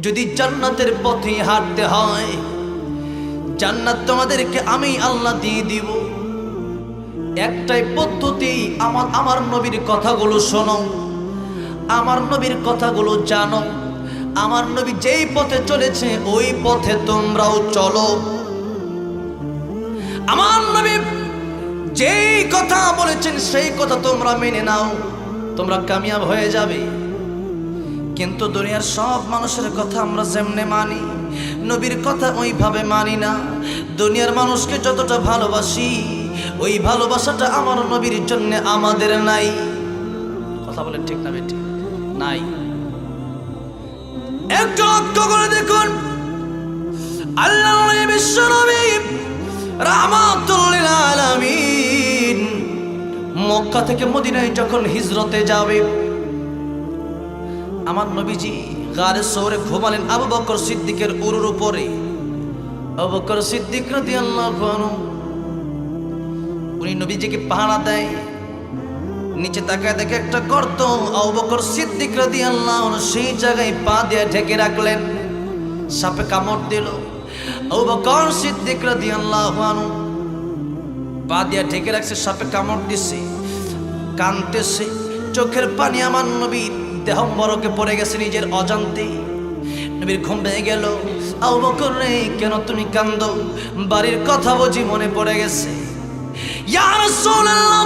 যদি জান্নাতের পথে হাঁটতে হয়, জান্নাত তোমাদেরকে আমি আল্লাহ দিয়ে দিব। একটাই পদ্ধতি, আমার নবীর কথাগুলো শোনো, আমার নবীর কথাগুলো জানো। আমার নবী যেই পথে চলেছে ওই পথে তোমরাও চলো। আমার নবী যেই কথা বলেছেন সেই কথা তোমরা মেনে নাও, তোমরা কামিয়াব হয়ে যাবে। কিন্তু দুনিয়ার সব মানুষের কথা আমরা যেমনে মানি, নবীর কথা ওইভাবে মানি না। দুনিয়ার মানুষকে যতটা ভালোবাসি ওই ভালোবাসাটা আমার নবীর জন্য আমাদের নাই। কথা বলেন ঠিক না বেটি? নাই। একটু লক্ষ্য করে দেখুন, আল্লাহ বিশ্ব নবী রাহমাতুল লিল আলামিন মক্কা থেকে মদিনায় যখন হিজরতে যাবে, আমার নবীজি গারে সৌরে ঘুমালেন আবু বকর সিদ্দিকের উরুর উপরে। আবু বকর সিদ্দিক রাদিয়াল্লাহু আনহু উনি নবীজিকে পাহারা দেয়। নিচে তাকায় দেখে একটা গর্ত, আবু বকর সিদ্দিক রাদিয়াল্লাহু আনহু সেই জায়গায় পা দিয়ে ঢেকে রাখলেন। সাপে কামড় দিল, আবু বকর সিদ্দিক রাদিয়াল্লাহু আনহু পা দিয়ে ঢেকে রাখছে, সাপে কামড় দিছে, কাঁদতেছে, চোখের পানি আমার নবীর দেহম্বরকে পড়ে গেছে নিজের অজান্তে। নবীর ঘুম ভেঙে গেল। আবু বকর রে, কেন তুমি কান্দো? বাড়ির কথা বুঝি মনে পড়ে গেছে? ইয়া রাসূলুল্লাহ,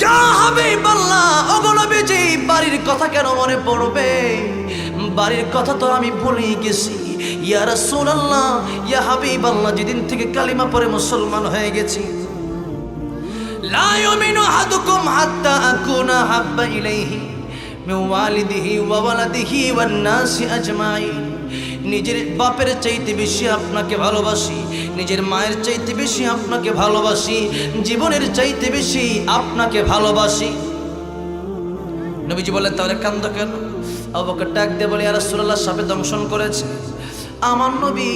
ইয়া হাবিবাল্লাহ, ওগো নবীজি, বাড়ির কথা কেন মনে পড়বে? বাড়ির কথা তো আমি ভুলে গেছি। ইয়া রাসূলুল্লাহ, ইয়া হাবিবাল্লাহ, যেদিন থেকে কালিমা পড়ে মুসলমান হয়ে গেছি, লা ইউমিনু আহাদুকুম হাত্তা আকুনা হাব্বা ইলাইহি মিন ওয়ালিদিহি ওয়া ওয়ালাদিহি ওয়ান নাসি আজমাইন। নিজের বাপের চাইতে বেশি আপনাকে ভালোবাসি, নিজের মায়ের চাইতে বেশি আপনাকে ভালোবাসি, জীবনের চাইতে বেশি আপনাকে ভালোবাসি। নবীজি বলেন, তাহলে কান্দো কেন? আবু বকর ডাক দিয়ে বলে, ইয়া রাসূলুল্লাহ, সাপে দংশন করেছে আমার নবী।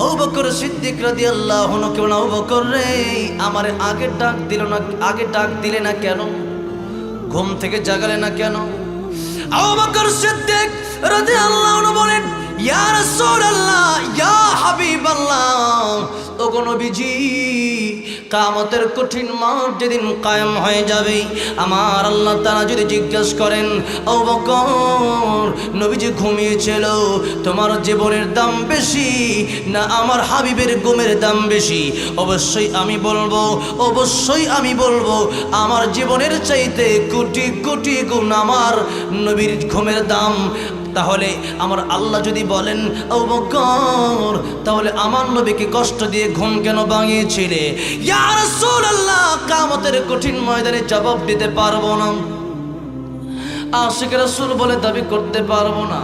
আবু বকর সিদ্দিক রাদিয়াল্লাহু আনহু কেমন, আবু বকর রে, আমারে আগে ডাক দিলে না কেন? ঘুম থেকে জাগালে না কেন? আবু বকর সিদ্দিক রাদিয়াল্লাহু আনহু বলেন, ইয়া রাসূলুল্লাহ, ইয়া হাবিবাল্লাহ, ওগো নবীজি, কিয়ামতের কঠিন মাঠ যেদিন কায়েম হয়ে যাবে, আমার আল্লাহ তাআলা যদি জিজ্ঞেস করেন, আবু বকর, নবীজি ঘুমিয়েছিল, তোমার জীবনের দাম বেশি না আমার হাবিবের ঘুমের দাম বেশি? অবশ্যই আমি বলবো আমার জীবনের চাইতে কোটি কোটি গুণ আমার নবীর ঘুমের দাম। তাহলে আমার আল্লাহ যদি বলেন, আবু বকর, তাহলে আমার নবীকে কষ্ট দিয়ে ঘুম কেন ভাঙিয়েছিলে? ইয়া রাসূলুল্লাহ, কিয়ামতের কঠিন ময়দানে জবাব দিতে পারবো না, আশিক রাসূল বলে দাবি করতে পারবো না।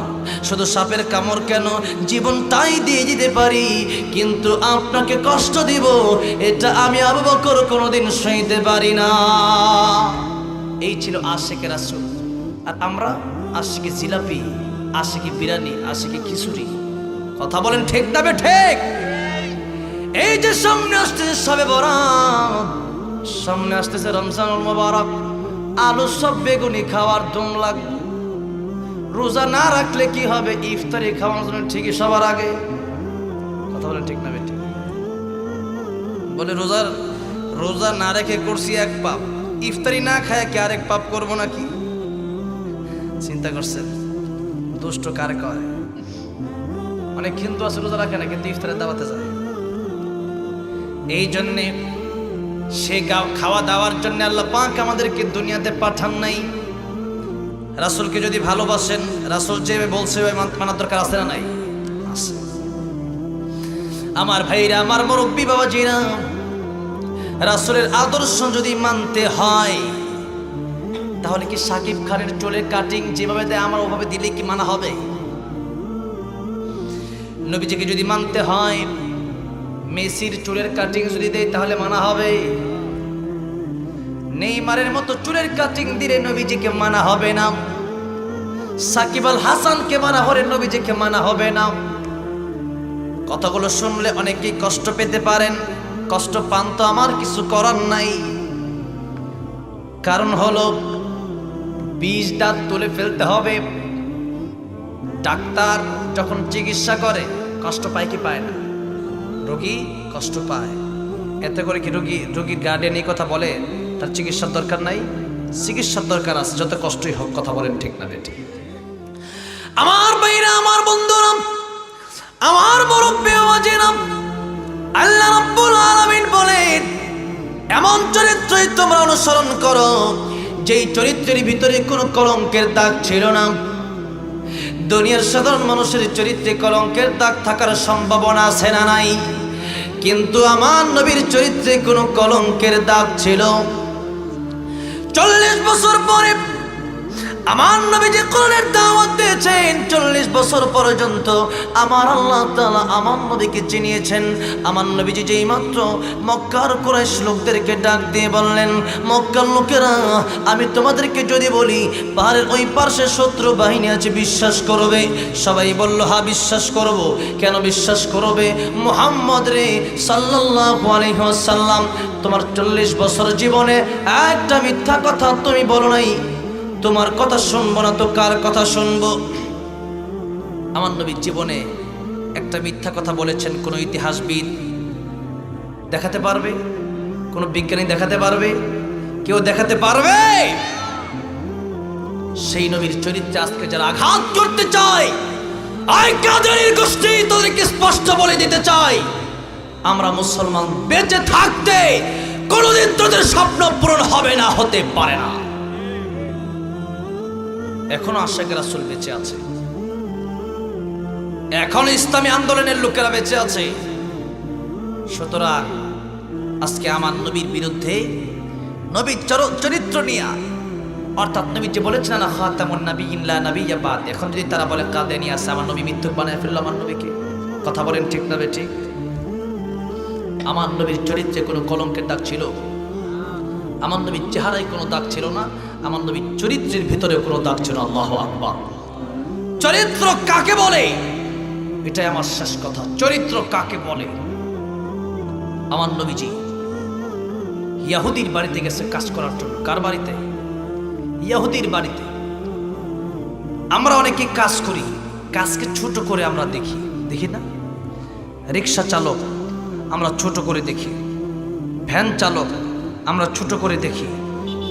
শুধু সাপের কামড় কেন, জীবনটাই দিয়ে দিতে পারি, কিন্তু আপনাকে কষ্ট দিব এটা আমি আবু বকর কোনোদিন সইতে পারি না। এই ছিল আশিক রাসূল। আর আমরা আশিকে জিলাপি, আশিকি বিরিয়ানি, আশিকি খিচুড়ি। কথা বলেন ঠিক না ঠিক? এই যে সামনে আসতেছে শবে বরাত, সামনে আসতেছে রমজানুল মুবারক, আলু সব বেগুনি খাওয়ার দম লাগবে। রোজা না রাখলে কি হবে? ইফতারি খাওয়ার জন্য ঠিকই সবার আগে। কথা বলেন ঠিক না ঠিক? বলে রোজা না রেখে করছি এক পাপ, ইফতারি না খায় কি আরেক পাপ করবো নাকি? চিন্তা করছেন? দুষ্ট কার কয়? অনেক হিন্দু আছে রোজা রাখে না, কিন্তু ইফতারের দাওয়াতে যায়। এই জন্যে সে খাওয়া দাওয়ার জন্য আল্লাহ পাক আমাদেরকে দুনিয়াতে পাঠান নাই। রাসূলকে যদি ভালোবাসেন, রাসূল যে বলছে ওই মানার দরকার আছে না নাই? আছে। আমার ভাইরা, আমার মুরব্বী বাবাজিরা, রাসূলের আদর্শ যদি মানতে হয়, তাহলে কি সাকিব খানের চুলের কাটিং যেভাবে দেয় আমার ওভাবে দিলে কি মানা হবে? নবীজিকে যদি মানতে হয়, মেসির চুলের কাটিং যদি দেয় তাহলে মানা হবে? নেইমারের মতো চুলের কাটিং দিলে নবীজিকে মানা হবে না। সাকিব আল হাসানকে মানা হলে নবীজিকে মানা হবে না। কথাগুলো শুনলে অনেকেই কষ্ট পেতে পারেন, কষ্ট পান তো আমার কিছু করার নাই। কারণ হলো 20 দাঁত তুলে ফেলতে হবে, ডাক্তার যখন চিকিৎসা করে কষ্ট পায় কি পায় না? রোগী কষ্ট পায়। এতে করে কি রোগীর গার্ডিয়ান এই কথা বলে তার চিকিৎসার দরকার নাই? চিকিৎসার দরকার আছে, যত কষ্টই হোক। কথা বলেন ঠিক না বেটি? আমার ভাইরা, আমার বন্ধুরা, আমার মুরব্বি বাবাজিরা, আল্লাহ রাব্বুল আলামিন বলেন এমন চরিত্রই তোমরা অনুসরণ করো যেই চরিত্রের ভিতরে কোনো কলঙ্কের দাগ ছিল না। দুনিয়ার সাধারণ মানুষের চরিত্রে কলঙ্কের দাগ থাকার সম্ভাবনা আছে না নাই? কিন্তু আমার নবীর চরিত্রে কোনো কলঙ্কের দাগ ছিল। 40 বছর পরে আমার নবী যে কোরআনের দাওয়াত দিয়েছেন, 40 বছর পর্যন্ত আমার আল্লাহ তাআলা আমার নবীকে চিনিয়েছেন। আমার নবীজি যেই মাত্র মক্কার কুরাইশ লোকদেরকে ডাক দিয়ে বললেন, মক্কার লোকেরা, আমি তোমাদেরকে যদি বলি পাহাড়ের ওই পার্শ্বে শত্রু বাহিনী আছে, বিশ্বাস করবে? সবাই বলল হ্যাঁ বিশ্বাস করব। কেন বিশ্বাস করবে? মুহাম্মদ রে সাল্লাল্লাহু আলাইহি ওয়াসাল্লাম, তোমার 40 বছর জীবনে একটা মিথ্যা কথা তুমি বলো নাই। তোমার কথা শুনবো না তো কার কথা শুনবো? আমার নবীর জীবনে একটা মিথ্যা কথা বলেছেন কোন ইতিহাসবিদ দেখাতে পারবে? কোন বিজ্ঞানী দেখাতে পারবে? কেউ দেখাতে পারবে? সেই নবীর চরিত্রে আজকে যারা আঘাত করতে চায়, আই কাদেরের গোষ্ঠী তোদেরকে স্পষ্ট বলে দিতে চাই, আমরা মুসলমান বেঁচে থাকতে কোনোদিন তোদের স্বপ্ন পূরণ হবে না, হতে পারে না। এখনো আশিক রাসূল বেঁচে আছে, এখনো ইসলামী আন্দোলনের লোকেরা বেঁচে আছে। সুতরাং আজকে আমার নবীর বিরুদ্ধে, নবীর চরিত্র নিয়ে, অর্থাৎ নবী যে বলেছেন না খাতামুন নাবিয়্যিন লা নাবিয়্যা বাদ, এখন যদি তারা বলে কাদেনী আছে, আমার নবী মিথ্যুক বানায় ফেললো আমার নবীকে। কথা বলেন ঠিক না বেঠিক? আমার নবীর চরিত্রে কোনো কলঙ্কের দাগ ছিল? আমার নবীর চেহারায় কোনো দাগ ছিল না, আমার নবীর চরিত্রের ভিতরে কোনো দাগ ছিল। আল্লাহু আকবার। চরিত্র কাকে বলে? এটাই আমার শেষ কথা। চরিত্র কাকে বলে? আমার নবীজি ইহুদির বাড়িতে গেছে কাজ করার জন্য। কার বাড়িতে? ইহুদির বাড়িতে। আমরা অনেকে কাজ করি, কাজকে ছোট করে আমরা দেখি, দেখি না? রিক্সা চালক আমরা ছোট করে দেখি, ভ্যান চালক আমরা ছোট করে দেখি,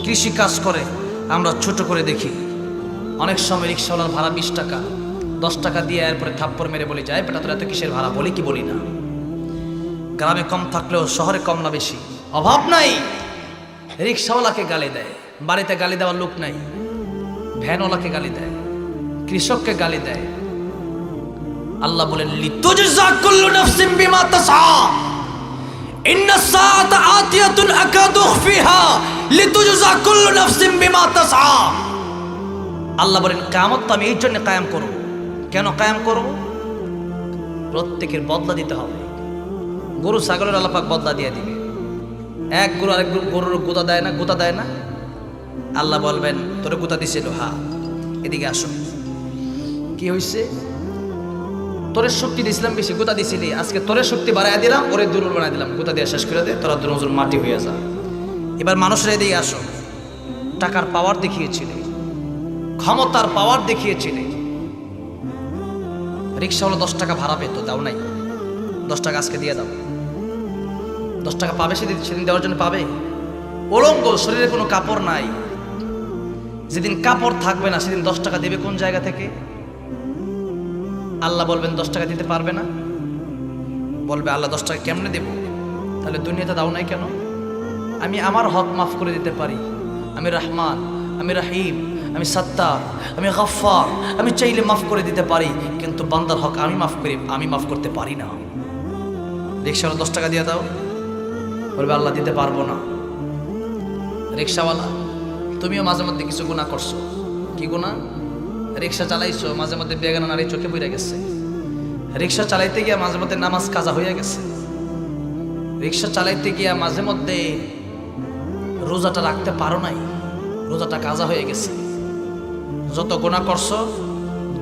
কৃষি কাজ করে আমরা ছোট করে দেখি। অনেক সময় রিক্সাওয়ালার ভাড়া 20 টাকা, 10 টাকা দিয়ে এরপরে থাপ্পড় মেরে বলে যায়, বেটা তোর এত কিসের ভাড়া? বলি কি বলি না? গ্রামে কম থাকলেও শহরে কম না বেশি? অভাব নাই। রিক্সাওয়ালাকে গালি দেয়, বাড়িতে গালি দেওয়ার লোক নাই। ভ্যানওয়ালাকে গালি দেয়, কৃষককে গালি দেয়। আল্লাহ বলেন লিতুজজা কুল্লু নাফসিন বিমা তাসআ ইন্না সাআতা আতিয়াতুন আকাদু উখফিহা লিতুজজা কুল্লু নাফসিন বিমা তাসআ। আল্লাহ বলেন কিয়ামত তো আমি এই জন্য কায়েম করব। কেন কায়েম করব? প্রত্যেকের বদলা দিতে হবে। গরু ছাগলের আল্লাহ পাক বদলা দিয়ে দিবে। এক গরু আরেক গরুর গুতা দেয় না, গুতা দেয় না? আল্লাহ বলবেন তোরে গুতা দিছিল, হ্যাঁ এদিকে আসো, কি হয়েছে? তোরে শক্তি দিছিলাম বেশি, গুতা দিছিলি, আজকে তোরে শক্তি বাড়াই দিলাম, ওরে দুর্বল বানাই দিলাম, গুতা দিয়ে শেষ করে দে, তোরা দুর্বল মাটি হয়ে যা। এবার মানুষের এদিকে আসো। টাকার পাওয়ার দেখিয়েছিলে, ক্ষমতার পাওয়ার দেখিয়েছিলে। রিক্সাওয়ালা 10 টাকা ভাড়া পেত, দাও নাই? 10 টাকা আজকে দিয়ে দাও। 10 টাকা পাবে সেদিন দেওয়ার জন্য পাবে? উলঙ্গ, শরীরে কোনো কাপড় নাই। যেদিন কাপড় থাকবে না সেদিন 10 টাকা দেবে কোন জায়গা থেকে? আল্লাহ বলবেন 10 টাকা দিতে পারবে না। বলবে আল্লাহ 10 টাকা কেমনে দেব? তাহলে দুনিয়াতে দাও নাই কেন? আমি আমার হক মাফ করে দিতে পারি। আমি রহমান, আমি রহিম, আমি সত্তার, আমি গফফার, আমি চাইলে মাফ করে দিতে পারি, কিন্তু বান্দার হক আমি মাফ করতে পারি না। রিক্সাওয়ালা 10 টাকা দিয়ে দাও, বলবে আল্লাহ দিতে পারবো না। রিক্সাওয়ালা তুমিও মাঝে মধ্যে কিছু গুনাহ করছো। কি গুনাহ? রিক্সা চালাইছো, মাঝে মধ্যে বেগানা নারী চোখে পড়ে গেছে। রিক্সা চালাইতে গিয়া মাঝে মধ্যে নামাজ কাজা হয়ে গেছে। রিক্সা চালাইতে গিয়া মাঝে মধ্যে রোজাটা রাখতে পারো নাই, রোজাটা কাজা হয়ে গেছে। যত গুনাহ করছো,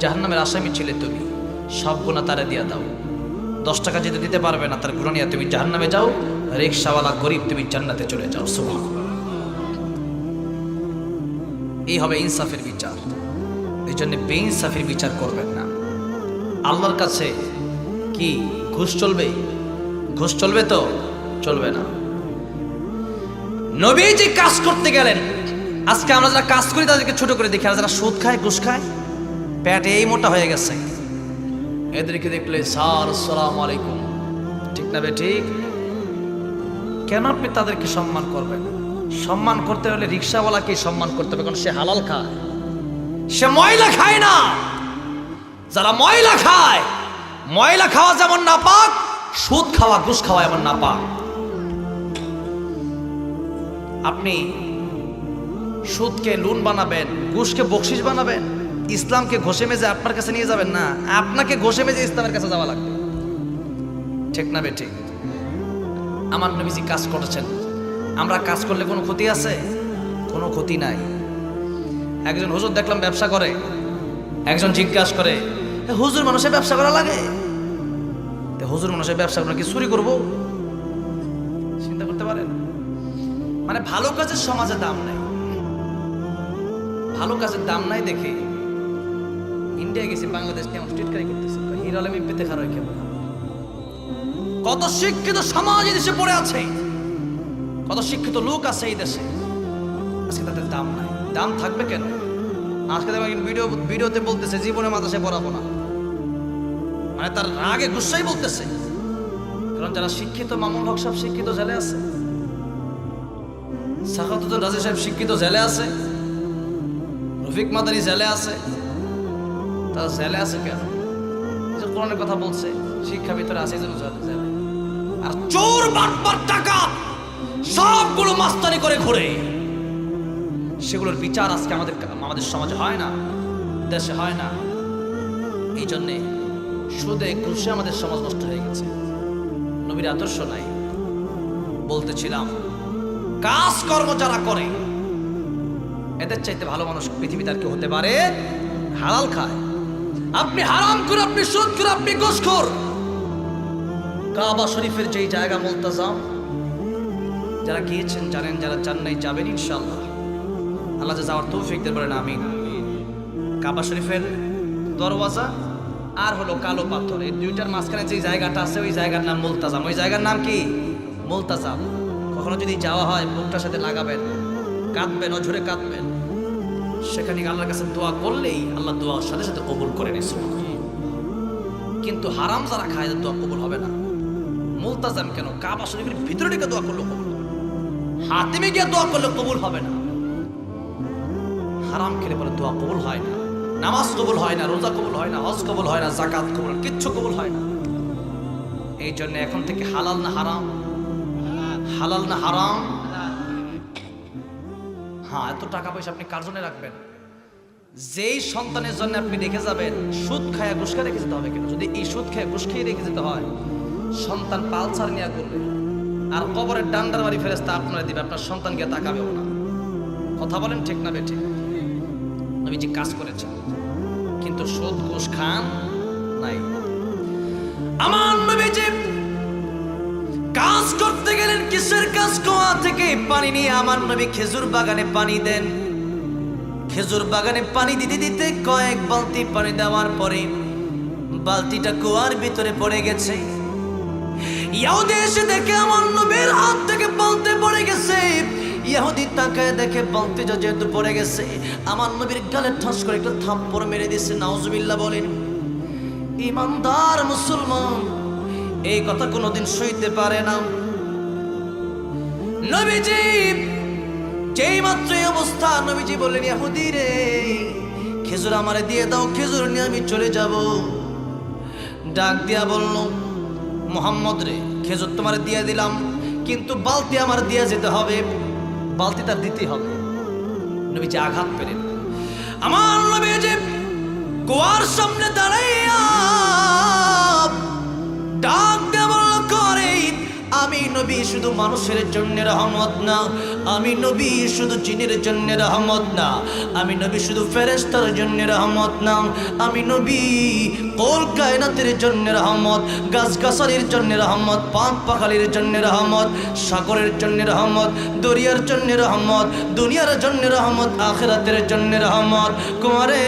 জাহান্নামের আসামি ছিলে তুমি, সব গুনাহ তারে দিয়া দাও। 10 টাকা যেতে দিতে পারবে না, তার গুনাহ নিয়ে তুমি জাহান্নামে যাও। রিক্সাওয়ালা গরিব, তুমি জান্নাতে চলে যাও। সুবহানাল্লাহ। এই হবে ইনসাফের বিচার। এই জন্য বেইনসাফের বিচার করবেন না। আল্লাহর কাছে কি ঘুষ চলবে? ঘুষ চলবে তো? চলবে না। নবীজি কাজ করতে গেলেন। আজকে আমরা যারা কাজ করি তাদেরকে ছোট করে দেখি, আর যারা সুদ খায় ঘুষ খায় পেট এই মোটা হয়ে গেছে, এদেরকে দেখলে স্যার আসসালামু আলাইকুম, ঠিক না বে ঠিক? কেন আপনি তাদেরকে সম্মান করবেন? সম্মান করতে হলে রিক্সাওয়ালাকে সম্মান করতে হবে, কারণ সে হালাল খায়, সে ময়লা খায় না। যারা ময়লা খায়, ময়লা খাওয়া যেমন নাপাক, সুদ খাওয়া ঘুষ খাওয়া এমন নাপাক। আপনি সুদকে লুন বানাবেন, ঘুষকে বকশিস বানাবেন, ইসলামকে ঘষে মেজে আপনার কাছে নিয়ে যাবেন না, আপনাকে ঘষে মেজে ইসলামের কাছে যাওয়া লাগবে, ঠিক না বে ঠিক? আমার নবীজি কাজ করেছেন, আমরা কাজ করলে কোনো ক্ষতি আছে? কোনো ক্ষতি নাই। একজন হুজুর দেখলাম ব্যবসা করে, একজন জিজ্ঞাসা করে হুজুর মানুষের ব্যবসা করা লাগে? হুজুর মানুষের ব্যবসা করে কি চুরি করবো? চিন্তা করতে পারেন? মানে ভালো কাজের সমাজে দাম নাই, ভালো কাজের দাম নাই দেখে ইন্ডিয়া গেছি, বাংলাদেশ কেমন স্ট্রিটকারি করতেছে, হিরো আলম পেতে খারাপ কেমন। কত শিক্ষিত সমাজ এই দেশে পড়ে আছে, কত শিক্ষিত লোক আছে এই দেশে, আজকে তাদের দাম নাই। দাম থাকবে কেন? আজকে ভিডিওতে বলতেছে জীবনে মাদ্রাসায় পড়াবো না, মানে তার রাগে গুসাই বলতেছে। কারণ যারা শিক্ষিত, মামুন হক সাহেব শিক্ষিত জেলে আছে, সাখাতুদ্দিন রাজি সাহেব শিক্ষিত জেলে আছে, রফিক মাদানী জেলে আছে, তারা জেলে আছে কেন? যে কোরআনের কথা বলছে, শিক্ষা ভিতরে আছে এই জন্য জেলে। আর চোর বাটপার টাকা সবগুলো মাস্তানি করে ঘুরে, সেগুলোর বিচার আজকে আমাদের সমাজে হয় না, দেশে হয় না। এই জন্যে সুদে ঘুষে আমাদের সমাজ নষ্ট হয়ে গেছে, নবীর আদর্শ নাই। বলতেছিলাম কাজকর্ম যারা করে এদের চাইতে ভালো মানুষ পৃথিবীতে আর কেউ হতে পারে? হালাল খায়, আপনি হারাম করে, আপনি সুদ করে, আপনি ঘুষখোর। কাবা শরীফের যেই জায়গা মুলতাজাম, যারা গিয়েছেন জানেন, যারা যান নাই যাবেন ইনশাআল্লাহ। আল্লাহ যা যাওয়ার তৌফিক দেন, বলেন আমিন। কাবা শরীফের দরওয়াজা আর হলো কালো পাথর, এই দুইটার মাঝখানে যে জায়গাটা আছে ওই জায়গার নাম মুলতাজাম। ওই জায়গার নাম কি? মুলতাজাম। কখনো যদি যাওয়া হয় বুকটার সাথে লাগাবেন, কাঁদবেন, অঝরে কাঁদবেন। সেখানে আল্লাহর কাছে দোয়া করলেই আল্লাহ দোয়ার সাথে সাথে কবুল করে নিছে। কিন্তু হারাম যারা খায় দোয়া কবুল হবে না। মুলতাজাম কেন? কাবা শরীফের ভিতরে ঢুকে দোয়া করলে কবুল হবে, হাতিমে গিয়ে দোয়া করলে কবুল হবে না। হারাম খেলে পরে দোয়া কবুল হয় না, নামাজ কবুল হয় না, রোজা কবুল হয় না, হজ কবুল হয় না, যাকাত কবুল, কিচ্ছু কবুল হয় না। এই জন্য এখন থেকে হালাল না হারাম? হালাল না হারাম? হ্যাঁ, এত টাকা পয়সা আপনি কার জন্য রাখবেন? যেই সন্তানের জন্য আপনি রেখে যাবেন, সুদ খায় ঘুষ খেয়ে রেখে যেতে হবে কেন? যদি এই সুদ খেয়ে ঘুষ খেয়ে রেখে যেতে হয়, সন্তান পালসার নিয়ে করবে আর কবরের ডান্ডার বাড়ি ফেরেস্তা আপনারা দিবে, আপনার সন্তান গিয়ে তাকাবেও না। কথা বলেন ঠিক না বেঠিক? নবীজি কাজ করেছেন কিন্তু সুদ ঘুষ খান নাই। আমার নবীজি কাজ করতে গেলেন, কিসের কাজ? কুয়া থেকে পানি নিয়ে আমার নবী খেজুর বাগানে পানি দেন। খেজুর বাগানে পানি দিতে দিতে কয়েক বালতি পানি দেওয়ার পরে বালতিটা কুয়ার ভিতরে পড়ে গেছে। ইহুদি এসে দেখে আমার নবীর হাত থেকে বালতি পড়ে গেছে। ইহুদি তাকায় দেখে বালতিটা যেহেতু পড়ে গেছে, আমার নবীর গালে ঠাস করে একটা থাপ্পড় মেরে দিয়েছে। নাউজুবিল্লাহ বলেন। ইমানদার মুসলমান এই কথা কোনোদিন সইতে পারে না। নবীজি যেই মাত্র এই অবস্থা, নবীজি বললেন, ইহুদি রে, খেজুর আমারে দিয়ে দাও, খেজুর নিয়ে আমি চলে যাব। ডাক দিয়া বলল, মুহাম্মদ রে, খেজুর তোমারে দিয়ে দিলাম, কিন্তু বালতি আমার দিয়ে যেতে হবে, বালতি তার দিতে হবে। নবীজি আঘাত পেলেন। আমার নবীজি কুয়ার সামনে দাঁড়াইয়া ডাক দেওয়া করে, আমি নবী নবী শুধু মানুষের জন্য রহমত না, আমি নবী শুধু জিনের জন্য রহমত না, আমি নবী শুধু ফেরেশতার জন্য রহমত না, আমি নবী কুল কায়নাতের জন্য রহমত, গাছগাছালির জন্য রহমত, পাক পাখালির জন্য রহমত, সাগরের জন্য রহমত, দরিয়ার জন্য রহমত, দুনিয়ার জন্য রহমত, আখিরাতের জন্য রহমত। কুমারে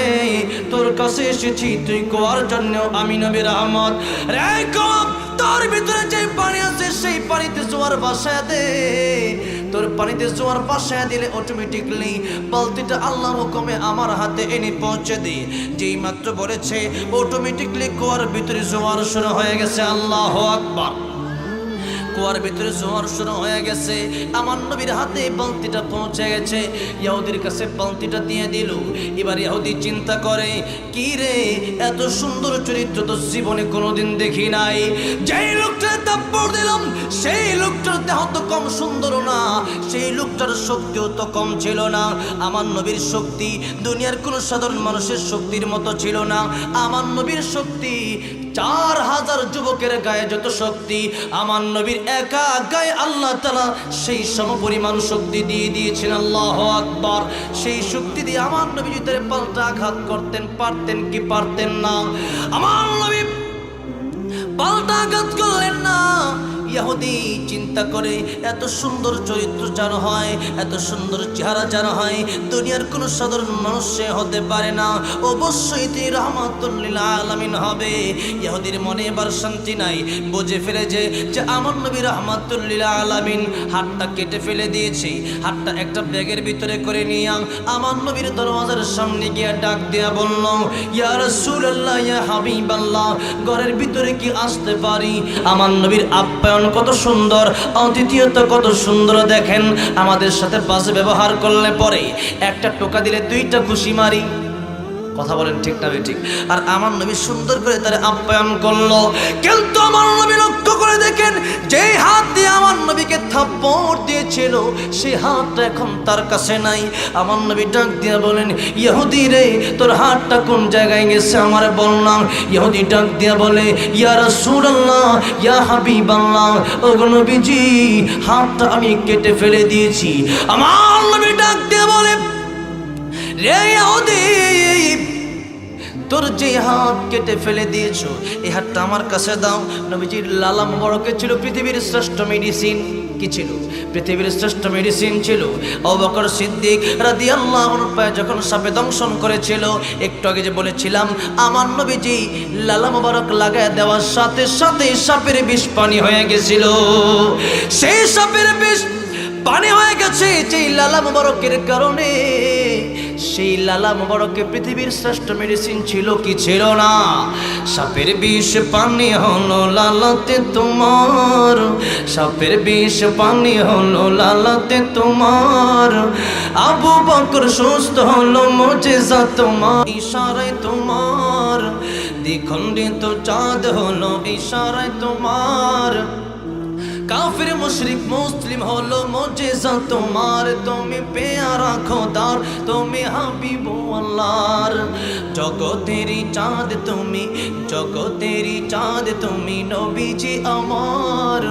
তোর কাছে এসেছি, তুই কুয়ার জন্য আমি নবী রহমত। রে কম, তোর ভিতরে যে পানি আছে সেই পানিতে জোয়ার ভাসায় দে। তোর পানিতে জোয়ার ভাসায় দিলে অটোমেটিকলি বালতিটা আল্লাহর হুকুমে আমার হাতে এনে পৌঁছে দে। যেই মাত্র বলেছে অটোমেটিকলি কুয়ার ভিতরে জোয়ার শুরু হয়ে গেছে। আল্লাহু আকবার। কুয়ার ভিতরে জোয়ার শুরু হয়ে গেছে, আমার নবীর হাতে বালতিটা পৌঁছে গেছে। ইহুদির কাছে বালতিটা দিয়ে দিল। এবার ইহুদি চিন্তা করে, কি রে, এত সুন্দর চরিত্র তো জীবনে কোনোদিন দেখি নাই। যেই লোকটার থাপ্পড় দিলাম সেই লোকটার দেহ তো কম সুন্দর না, সেই লোকটার শক্তিও তো কম ছিল না। আমার নবীর শক্তি দুনিয়ার কোনো সাধারণ মানুষের শক্তির মতো ছিল না। আমার নবীর শক্তি 4000 যুবকের গায়ে যত শক্তি, আমার নবীর একা গায়ে আল্লাহ তাআলা সেই সমপরিমাণ শক্তি দিয়ে দিয়েছেন। আল্লাহু আকবার। সেই শক্তি দিয়ে আমার নবী যদি পাল্টা আঘাত করতেন, পারতেন কি পারতেন না? আমার নবী পাল্টা আঘাত করলেন না। ইহুদি চিন্তা করে, এত সুন্দর চরিত্র যার হয়, এত সুন্দর চেহারা যার হয়, দুনিয়ার কোনো সাধারণ মানুষ সে হতে পারে না, অবশ্যই তুই রাহমাতুল লিল আলামিন হবে। ইহুদির মনে এবার শান্তি নাই, বুঝে ফেলে যে আমার নবী রাহমাতুল লিল আলামিন। হাতটা কেটে ফেলে দিয়েছে, হাতটা একটা ব্যাগের ভিতরে করে নিয়ে আমার নবীর দরওয়াজার সামনে গিয়ে ডাক দেয়া বলল, ইয়া রাসূলুল্লাহ, ইয়া হাবিবাল্লাহ, ঘরের ভিতরে কি আসতে পারি? আমার নবীর আপ্যায়ন কত সুন্দর, অতিথিয়তা কত সুন্দর। দেখেন, আমাদের সাথে বাজে ব্যবহার করলে পরে একটা টোকা দিলে 2টা খুশি মারি। কথা বলেন ঠিক না ঠিক? আর আমার নবী সুন্দর করে তার আপ্যায়ন করলো। কিন্তু আমার নবী লক্ষ্য করে দেখেন, যে হাত দিয়ে আমার নবীকে থাপ্পড় দিয়েছিল সেই হাতটা এখন তার কাছে নাই। আমার নবী ডাক দিয়ে বলেন, ইহুদি রে, তোর হাতটা কোন জায়গায় গেছে আমার বললাম। ইহুদি ডাক দিয়ে বলে, ইয়া রাসূলুল্লাহ, ইয়া হাবিবাল্লাহ, ও নবীজি, হাতটা আমি কেটে ফেলে দিয়েছি। আমার নবী ডাক দিয়ে বলে, রে ইহুদি, তোর যে হাত কেটে ফেলে দিয়েছো এই হাতটা আমার কাছে দাও। নবীজির লালা মোবারকে ছিল পৃথিবীর শ্রেষ্ঠ মেডিসিন। কি ছিল? পৃথিবীর শ্রেষ্ঠ মেডিসিন ছিল। আবু বকর সিদ্দিক রাদিয়াল্লাহু আনহু পায়ে যখন সাপে দংশন করেছিল, একটু আগে যে বলেছিলাম, আমার নবীজি লালা মোবারক লাগায় দেওয়ার সাথে সাথে সাপের বিষ পানি হয়ে গেছিল। সেই সাপের বিষ পানি হয়ে গেছে যেই লালা মোবারকের কারণে। সেই লালা মোবারকে পৃথিবীর শ্রেষ্ঠ মেডিসিন ছিল কি ছিল না? সাপের বিষ পানি হলো লালাতে তোমার, সাপের বিষ পানি হলো লালাতে তোমার। আবু বকর সুস্থ হলো মুজিজা তোমার, ইশারায় তোমার। দ্বিখণ্ডিত চাঁদ হলো ইশারায় তোমার। কাফির মুশরিক মুসলিম হলো মুজিজা তোমার। তুমি পেয়ারা খোদার, তুমি হাবিবুল্লাহর। জগতেরই চাঁদ তুমি, জগতেরই চাঁদ তুমি, নবীজি আমার।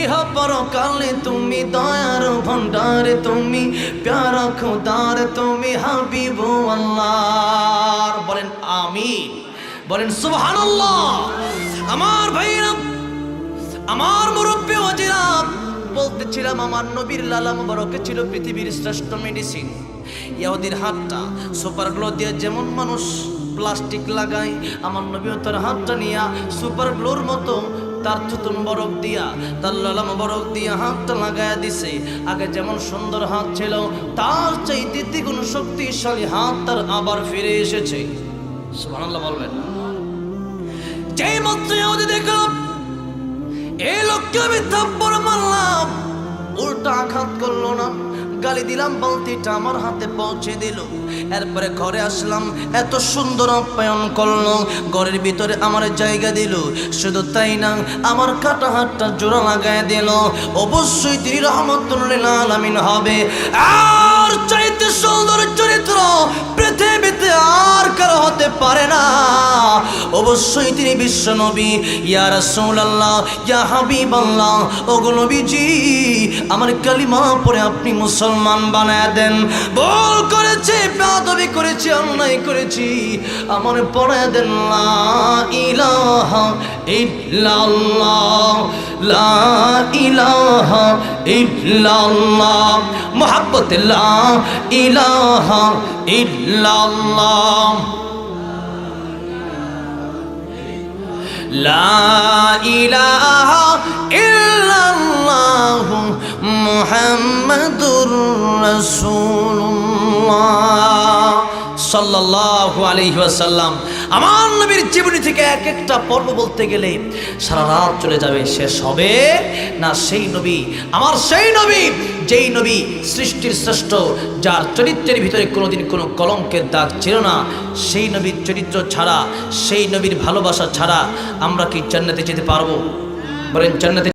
ইহা পরকালে তুমি দয়ার ভান্ডার, তুমি পেয়ারা খোদার, তুমি হাবিবুল্লাহর। বলেন আমিন, বলেন সুবহানাল্লাহ। আমার ভাইরা, আমার মুরব্বী ওয়াজিরা, বলতেছিলাম আমার নবীর লালা মুবারকে ছিল পৃথিবীর শ্রেষ্ঠ মেডিসিন। ইহুদির হাতটা সুপার গ্লো দিয়ে যেমন মানুষ প্লাস্টিক লাগায়, আমার নবীও তার হাতটা নিয়ে সুপার গ্লোর মতো তার থুতু মুবারক দিয়া, তার লালা মুবারক দিয়া হাতটা লাগায়া দিছে। আগে যেমন সুন্দর হাত ছিল, তার চাইতে দ্বিগুণ শক্তিশালী হাত তার আবার ফিরে এসেছে। সুবহানাল্লাহ বলবেন। যেই মাত্র ইহুদি দেখলাম এই লোককে আমি থাপ্পড় মারলাম, উল্টা আঘাত করলো না, গালি দিলাম, বালতিটা আমার হাতে পৌঁছে দিল। এরপরে ঘরে আসলাম, এত সুন্দর আপ্যায়ন করলো, ঘরের ভিতরে আমার জায়গা দিল। শুধু তাই না, আমার কাটা হাতটা জোড়া লাগায় দিল। অবশ্যই তিনি রহমতুল লিল আলামিন হবে। আর চাইতে সুন্দর চরিত্র পৃথিবীতে আর কারো হতে পারে না। অবশ্যই তিনি বিশ্ব নবী। ইয়া রাসূলুল্লাহ, ইয়া হাবিবাল্লাহ, ওগো নবীজি, আমার কালিমা পড়ে আপনি মুসলমান বানায় দেন। ভুল করেছি, বেয়াদবি করেছি, অন্যায় করেছি, আমার পড়ায় দেন। লা ইলাহা ইল্লাল্লাহ, লা ইলাহা ইল্লাল্লাহ, মুহাব্বতে লা ইলাহা ইল্লাল্লাহ, লা ইলাহা ইল্লাল্লাহ, মুহাম্মাদুর রাসূলুল্লাহ সাল্লাল্লাহু আলাইহি ওয়াসাল্লাম। আমার নবীর জীবনী থেকে এক একটা পর্ব বলতে গেলে সারা রাত চলে যাবে, শেষ হবে না। সেই নবী, আমার সেই নবী, যেই নবী সৃষ্টির শ্রেষ্ঠ, যার চরিত্রের ভিতরে কোনোদিন কোনো কলঙ্কের দাগ ছিল না, সেই নবীর চরিত্র ছাড়া, সেই নবীর ভালোবাসা ছাড়া আমরা কি জান্নাতে যেতে পারবো? বলেন, জান্নাতে